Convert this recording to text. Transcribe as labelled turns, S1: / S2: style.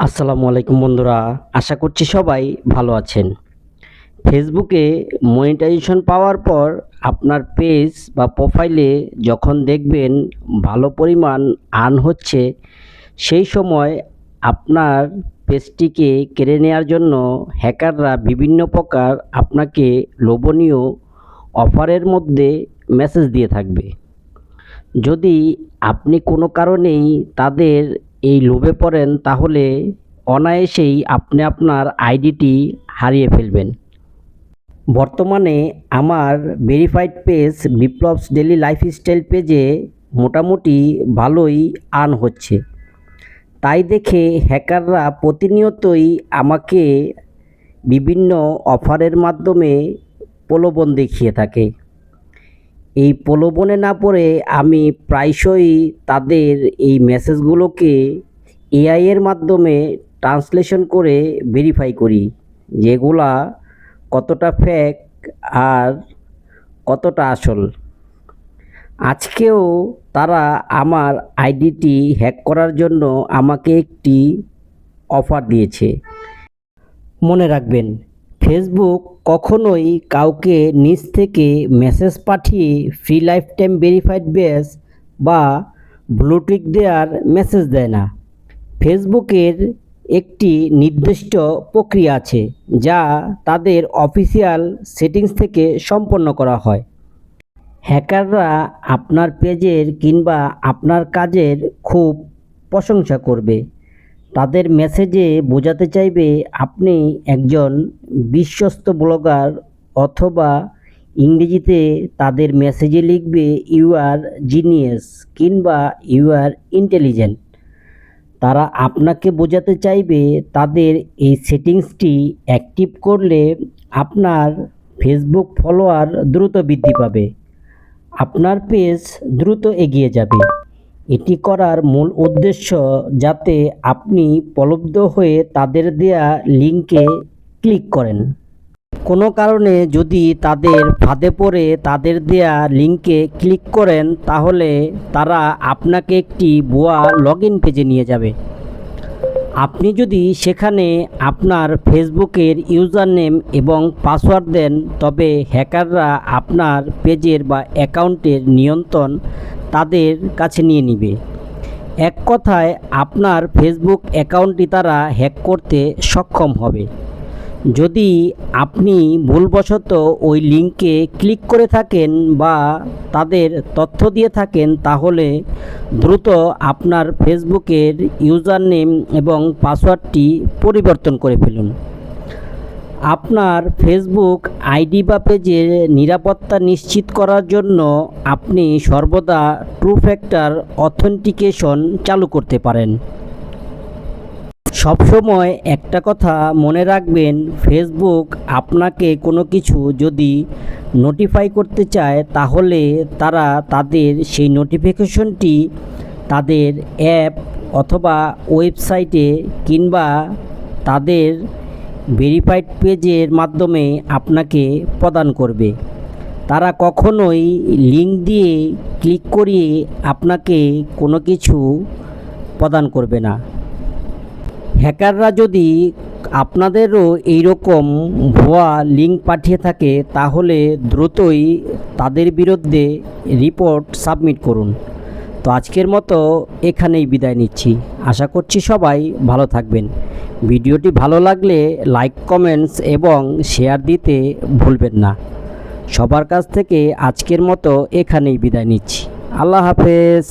S1: আসসালামু আলাইকুম বন্ধুরা, আশা করছি সবাই ভালো আছেন। ফেসবুকে মনিটাইজেশন পাওয়ার পর আপনার পেজ বা প্রোফাইলে যখন দেখবেন ভালো পরিমাণ আর্ন হচ্ছে, সেই সময় আপনার পেজটিকে কেড়ে নেওয়ার জন্য হ্যাকাররা বিভিন্ন প্রকার আপনাকে লোভনীয় অফারের মধ্যে মেসেজ দিয়ে থাকবে। যদি আপনি কোনো কারণেই তাদের এই লোভে পড়েন, তাহলে অনায়াসেই আপনি আপনার আইডিটি হারিয়ে ফেলবেন। বর্তমানে আমার ভেরিফাইড পেজ বিপ্লবস ডেইলি লাইফস্টাইল পেজে মোটামুটি ভালোই আর্ন হচ্ছে। তাই দেখে হ্যাকাররা প্রতিনিয়তই আমাকে বিভিন্ন অফারের মাধ্যমে প্রলোভন দেখিয়ে থাকে। এই প্রলোভনে না পড়ে আমি প্রায়শই তাদের এই মেসেজগুলোকে এআই এর মাধ্যমে ট্রান্সলেশন করে ভেরিফাই করি, যেগুলা কতটা ফেক আর কতটা আসল। আজকেও তারা আমার আইডিটি হ্যাক করার জন্য আমাকে একটি অফার দিয়েছে। মনে রাখবেন, ফেসবুক কখনোই কাউকে নিজ থেকে মেসেজ পাঠিয়ে free life time verified badge বা ব্লুটিক দেওয়ার মেসেজ দেয় না। ফেসবুকের একটি নির্দিষ্ট প্রক্রিয়া আছে, যা তাদের অফিসিয়াল সেটিংস থেকে সম্পন্ন করা হয়। হ্যাকাররা আপনার পেজের কিংবা আপনার কাজের খুব প্রশংসা করবে। তাদের মেসেজে বোঝাতে চাইবে আপনি একজন বিশ্বস্ত ব্লগার, অথবা ইংরেজিতে তাদের মেসেজে লিখবে ইউ আর জিনিয়াস কিংবা ইউ আর ইন্টেলিজেন্ট। তারা আপনাকে বোঝাতে চাইবে তাদের এই সেটিংসটি অ্যাক্টিভ করলে আপনার ফেসবুক ফলোয়ার দ্রুত বৃদ্ধি পাবে, আপনার পেজ দ্রুত এগিয়ে যাবে। এটি করার মূল উদ্দেশ্য যাতে আপনি প্রলুব্ধ হয়ে তাদের দেয়া লিঙ্কে ক্লিক করেন। কোনো কারণে যদি তাদের ফাঁদে পড়ে তাদের দেয়া লিঙ্কে ক্লিক করেন, তাহলে তারা আপনাকে একটি ভুয়া লগইন পেজে নিয়ে যাবে। আপনি যদি সেখানে আপনার ফেসবুকের ইউজার নেম এবং পাসওয়ার্ড দেন, তবে হ্যাকাররা আপনার পেজের বা অ্যাকাউন্টের নিয়ন্ত্রণ তাদের কাছে নিয়ে নেবে। এক কথায়, আপনার ফেসবুক অ্যাকাউন্টটি তারা হ্যাক করতে সক্ষম হবে। যদি আপনি ভুলবশত ওই লিঙ্কে ক্লিক করে থাকেন বা তাদের তথ্য দিয়ে থাকেন, তাহলে দ্রুত আপনার ফেসবুকের ইউজার নেম এবং পাসওয়ার্ডটি পরিবর্তন করে ফেলুন। আপনার ফেসবুক আইডি বা পেজের নিরাপত্তা নিশ্চিত করার জন্য আপনি সর্বদা টু ফ্যাক্টর অথেন্টিকেশন চালু করতে পারেন। সবসময় একটা কথা মনে রাখবেন, ফেসবুক আপনাকে কোনো কিছু যদি নোটিফাই করতে চায়, তাহলে তারা তাদের সেই নোটিফিকেশনটি তাদের অ্যাপ অথবা ওয়েবসাইটে কিংবা তাদের ভেরিফাইড পেজের মাধ্যমে আপনাকে প্রদান করবে। তারা কখনোই লিঙ্ক দিয়ে ক্লিক করিয়ে আপনাকে কোনো কিছু প্রদান করবে না। হ্যাকাররা যদি আপনাদেরও এইরকম ভুয়া লিঙ্ক পাঠিয়ে থাকে, তাহলে দ্রুতই তাদের বিরুদ্ধে রিপোর্ট সাবমিট করুন। তো আজকের মতো এখানেই বিদায় নিচ্ছি। আশা করছি সবাই ভালো থাকবেন। ভিডিওটি ভালো লাগলে লাইক, কমেন্টস এবং শেয়ার দিতে ভুলবেন না। সবার কাছ থেকে আজকের মতো এখানেই বিদায় নিচ্ছি। আল্লাহ হাফেজ।